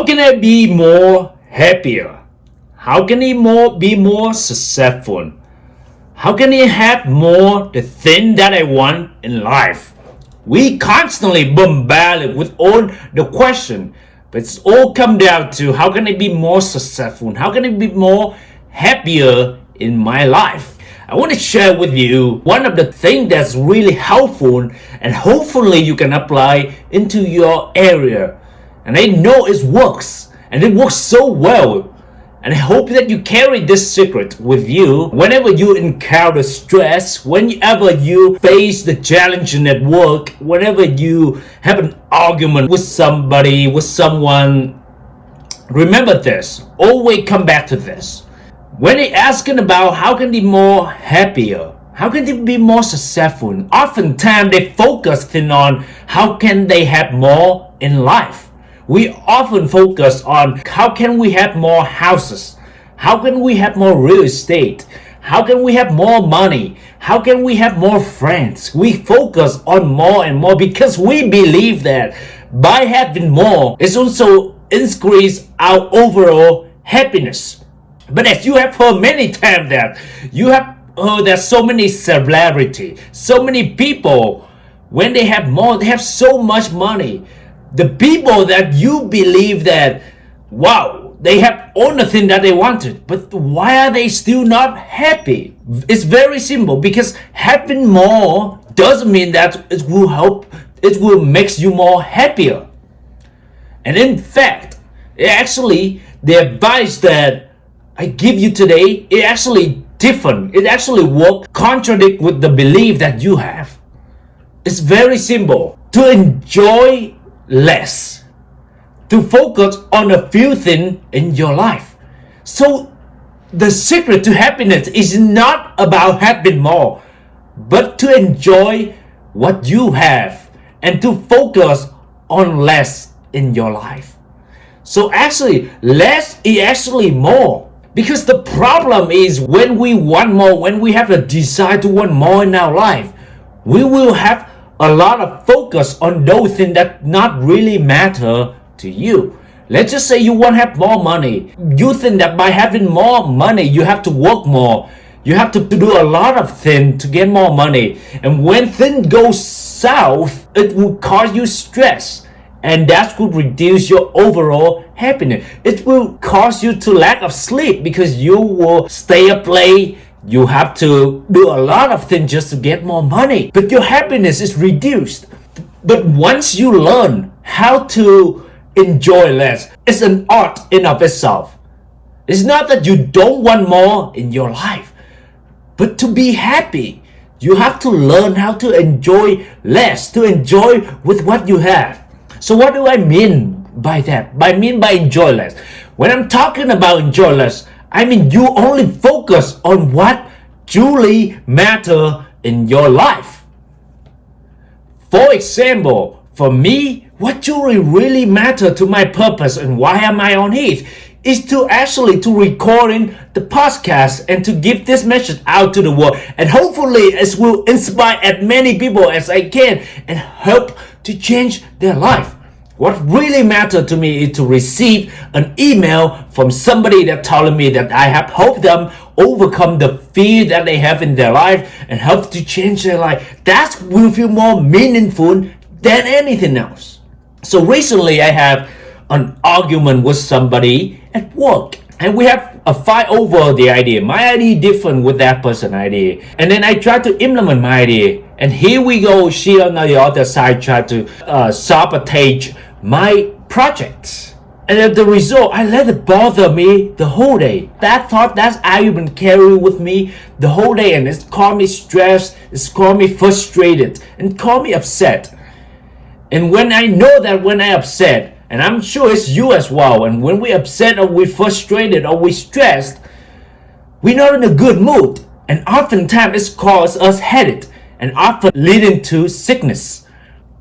How can I be more happier? How can I be more successful? How can I have more the thing that I want in life? We constantly bombarded with all the question, but it's all come down to how can I be more successful? How can I be more happier in my life? I want to share with you one of the things that's really helpful and hopefully you can apply into your area. And I know it works and it works so well. And I hope that you carry this secret with you whenever you encounter stress, whenever you face the challenge at work, whenever you have an argument with somebody, with someone. Remember this, always come back to this. When they're asking about how can they be more happier, how can they be more successful, oftentimes they focus on how can they have more in life. We often focus on how can we have more houses, how can we have more real estate, how can we have more money, how can we have more friends. We focus on more and more because we believe that by having more, it's also increase our overall happiness. But as you have heard many times that you have heard that so many celebrity, so many people, when they have more, they have so much money. The people that you believe that, wow, they have all the thing that they wanted, but why are they still not happy? It's very simple, because having more doesn't mean that it will help, it will make you more happier. And in fact, the advice that I give you today, it actually different. It actually contradict with the belief that you have. It's very simple. To enjoy less, to focus on a few things in your life. So the secret to happiness is not about having more, but to enjoy what you have and to focus on less in your life. So actually less is actually more, because the problem is when we want more, when we have a desire to want more in our life, we will have a lot of focus on those things that not really matter to you. Let's just say you want to have more money. You think that by having more money, you have to work more. You have to do a lot of things to get more money. And when things go south, it will cause you stress. And that could reduce your overall happiness. It will cause you to lack of sleep because you will stay up late. You have to do a lot of things just to get more money, but your happiness is reduced. But once you learn how to enjoy less, it's an art in of itself. It's not that you don't want more in your life, but to be happy, you have to learn how to enjoy less, to enjoy with what you have. So what do I mean by that? By enjoy less. When I'm talking about enjoy less, I mean you only focus on what truly matter in your life. For example, for me, what truly really matter to my purpose and why am I on it is to recording the podcast and to give this message out to the world, and hopefully it will inspire as many people as I can and help to change their life. What really matters to me is to receive an email from somebody that telling me that I have helped them overcome the fear that they have in their life and help to change their life. That will feel more meaningful than anything else. So recently I have an argument with somebody at work, and we have a fight over the idea. My idea different with that person's idea, and then I try to implement my idea, and here we go, she on the other side try to sabotage my projects. And as the result, I let it bother me the whole day. That thought, that argument carried with me the whole day, and it's caused me stressed, it's caused me frustrated, and caused me upset. And when I know that when I upset, and I'm sure it's you as well, and when we upset or we frustrated or we stressed, we're not in a good mood. And oftentimes it's causes us headache and often leading to sickness.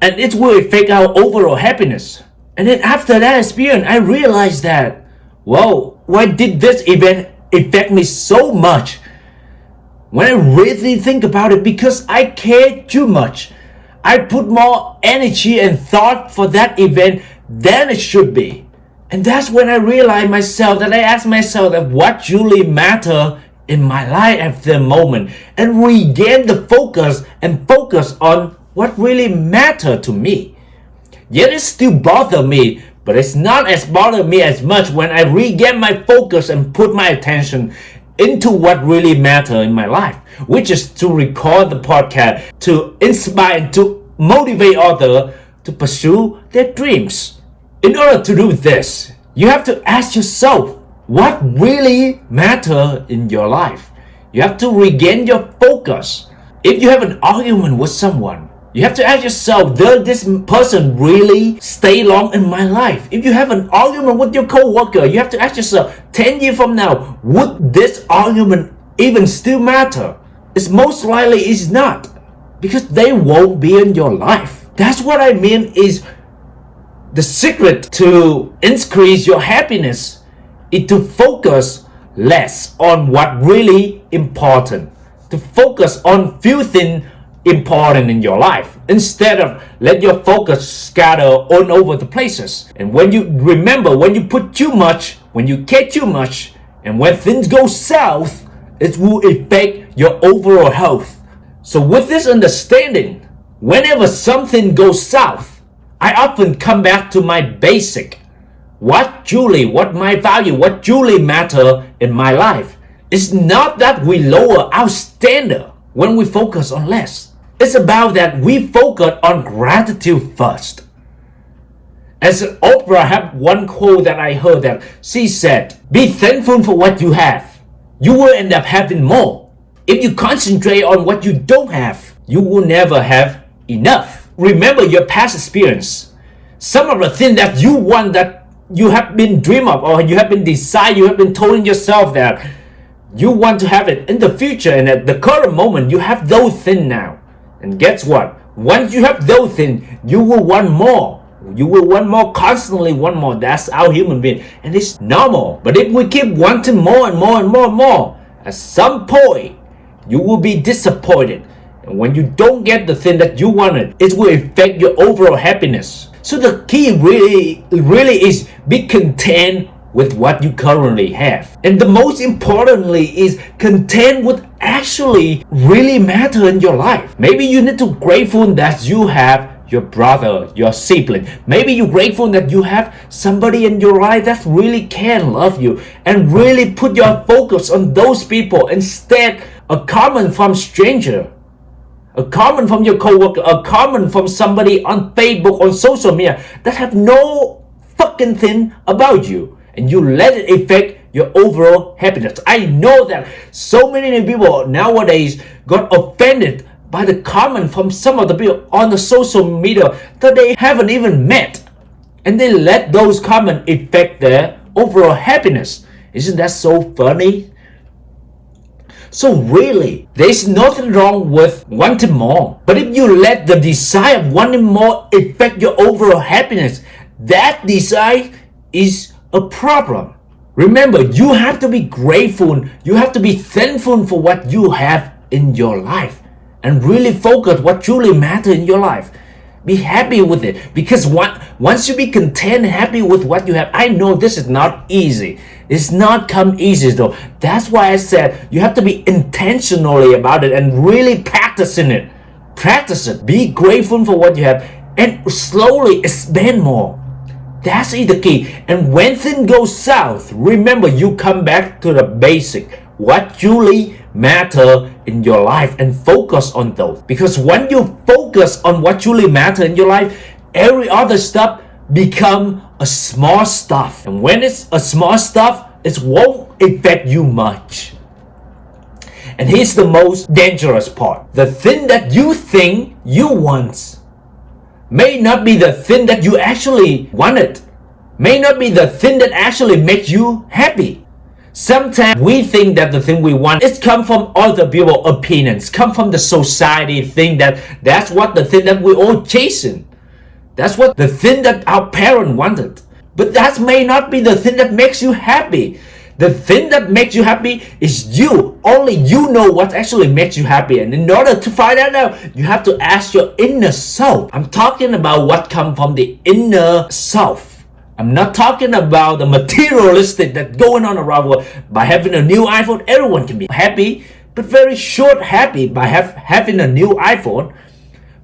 And it will affect our overall happiness. And then after that experience, I realized that, whoa, why did this event affect me so much? When I really think about it, because I cared too much. I put more energy and thought for that event than it should be. And that's when I realized myself that I asked myself that what truly matter in my life at the moment and regain the focus and focus on what really matter to me. Yet it still bother me, but it's not as bother me as much when I regain my focus and put my attention into what really matter in my life, which is to record the podcast, to inspire and to motivate others to pursue their dreams. In order to do this, you have to ask yourself what really matter in your life. You have to regain your focus. If you have an argument with someone, you have to ask yourself, does this person really stay long in my life? If you have an argument with your coworker, you have to ask yourself, 10 years from now, would this argument even still matter? It's most likely it's not, because they won't be in your life. That's what I mean is the secret to increase your happiness is to focus less on what really important, to focus on few things important in your life instead of let your focus scatter all over the places. And when you remember, when you put too much, when you care too much, and when things go south, it will affect your overall health. So with this understanding, whenever something goes south, I often come back to my basic. What my value, what truly matter in my life. It's not that we lower our standard when we focus on less. It's about that we focus on gratitude first. As Oprah had one quote that I heard that she said, be thankful for what you have. You will end up having more. If you concentrate on what you don't have, you will never have enough. Remember your past experience. Some of the things that you want, that you have been dream of, or you have been decided, you have been telling yourself that you want to have it in the future, and at the current moment you have those things now. And guess what? Once you have those things, you will want more. You will want more, constantly want more. That's our human being, and it's normal. But if we keep wanting more and more and more and more, at some point you will be disappointed. And when you don't get the thing that you wanted, it will affect your overall happiness. So the key really is be content with what you currently have. And the most importantly is content with actually really matter in your life. Maybe you need to be grateful that you have your brother, your sibling. Maybe you're grateful that you have somebody in your life that really can love you and really put your focus on those people instead a comment from stranger, a comment from your coworker, a comment from somebody on Facebook, on social media that have no fucking thing about you, and you let it affect your overall happiness. I know that so many people nowadays got offended by the comment from some of the people on the social media that they haven't even met, and they let those comments affect their overall happiness. Isn't that so funny? So really, there's nothing wrong with wanting more. But if you let the desire of wanting more affect your overall happiness, that desire is a problem. Remember, you have to be grateful. You have to be thankful for what you have in your life. And really focus what truly matters in your life. Be happy with it. Because once you be content and happy with what you have, I know this is not easy. It's not come easy though. That's why I said you have to be intentionally about it and really practicing it. Practice it. Be grateful for what you have and slowly expand more. That's the key. And when things go south, remember you come back to the basic. What truly matter in your life and focus on those. Because when you focus on what truly matter in your life, every other stuff become a small stuff. And when it's a small stuff, it won't affect you much. And here's the most dangerous part. The thing that you think you want may not be the thing that you actually wanted. May not be the thing that actually makes you happy. Sometimes we think that the thing we want is come from other people's opinions, come from the society, think that that's what the thing that we all chasing. That's what the thing that our parent wanted. But that may not be the thing that makes you happy. The thing that makes you happy is you. Only you know what actually makes you happy. And in order to find that out, you have to ask your inner self. I'm talking about what comes from the inner self. I'm not talking about the materialistic that going on around the world. By having a new iPhone, everyone can be happy, but very short happy by having a new iPhone.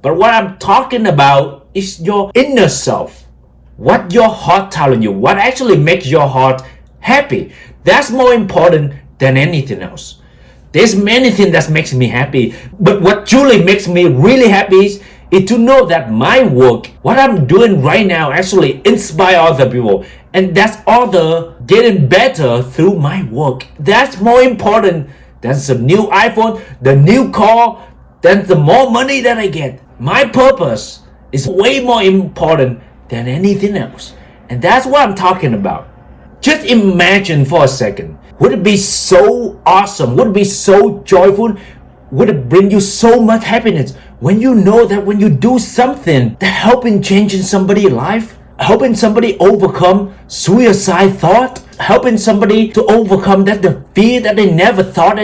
But what I'm talking about is your inner self. What your heart telling you, what actually makes your heart happy. That's more important than anything else. There's many things that makes me happy, but what truly makes me really happy is to know that my work, what I'm doing right now, actually inspire other people, and that's other getting better through my work. That's more important than some new iPhone, the new car, than the more money that I get. My purpose is way more important than anything else, and that's what I'm talking about. Just imagine for a second. Would it be so awesome? Would it be so joyful? Would it bring you so much happiness when you know that when you do something that helping changing somebody's life, helping somebody overcome suicide thought, helping somebody to overcome the fear that they never thought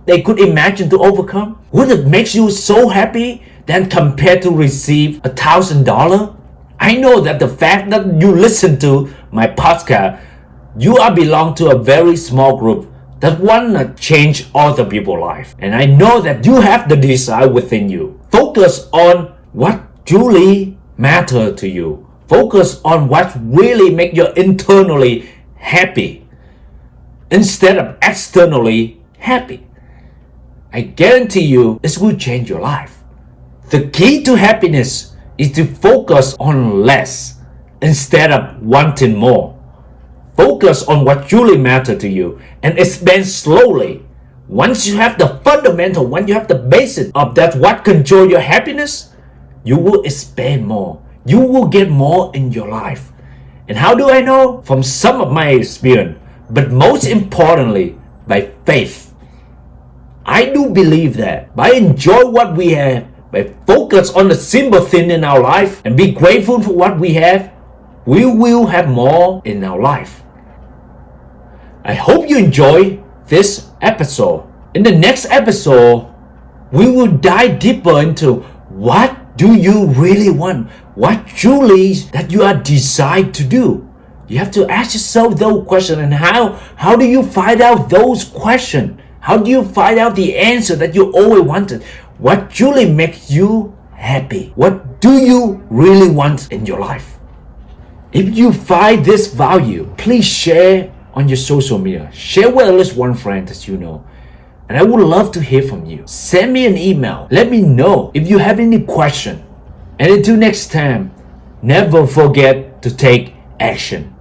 they could imagine to overcome? Would it make you so happy than compared to receive $1,000? I know that the fact that you listen to my podcast, you are belong to a very small group that want to change other people's life. And I know that you have the desire within you. Focus on what truly matter to you. Focus on what really make you internally happy instead of externally happy. I guarantee you this will change your life. The key to happiness is to focus on less instead of wanting more. Focus on what truly matters to you and expand slowly. Once you have the fundamental, when you have the basic of that what control your happiness, you will expand more. You will get more in your life. And how do I know? From some of my experience, but most importantly, by faith. I do believe that by enjoy what we have, by focus on the simple thing in our life and be grateful for what we have, we will have more in our life. I hope you enjoy this episode. In the next episode, we will dive deeper into what do you really want? What truly that you are designed to do? You have to ask yourself those questions, and how do you find out those questions? How do you find out the answer that you always wanted? What truly makes you happy? What do you really want in your life? If you find this value, please share on your social media. Share with at least one friend that you know. And I would love to hear from you. Send me an email. Let me know if you have any question. And until next time, never forget to take action.